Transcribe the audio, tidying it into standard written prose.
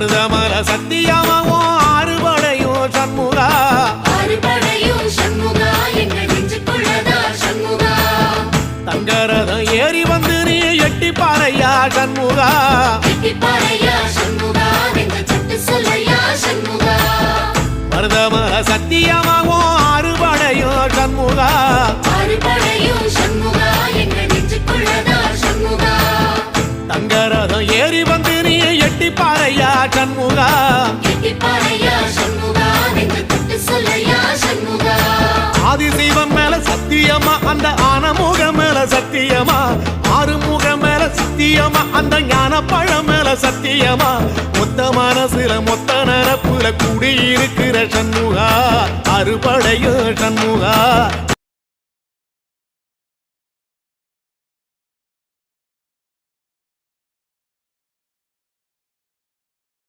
மருதமல சத்தியமாவும் ஆறுபடையும் சண்முகா தங்கரதம் ஏறி வந்து நீ எட்டி பாறையா சண்முகா மருதமல சத்தியமாவும் ஆறுபடையும் சண்முகா தங்கரதம் ஏறி வந்து நீ எட்டி பாறையா சண்முகா ஆதிசைவம் மேல சத்தியமா அந்த ஆனமுகம் மேல சத்தியமா ஆறுமுகம் மேல சத்தியமா அந்த ஞான பழம் மேல சத்தியமா மொத்த மனசுல மொத்த நரப்புல கூடியிருக்கிற சண்முகா அறுபடையும் சண்முகா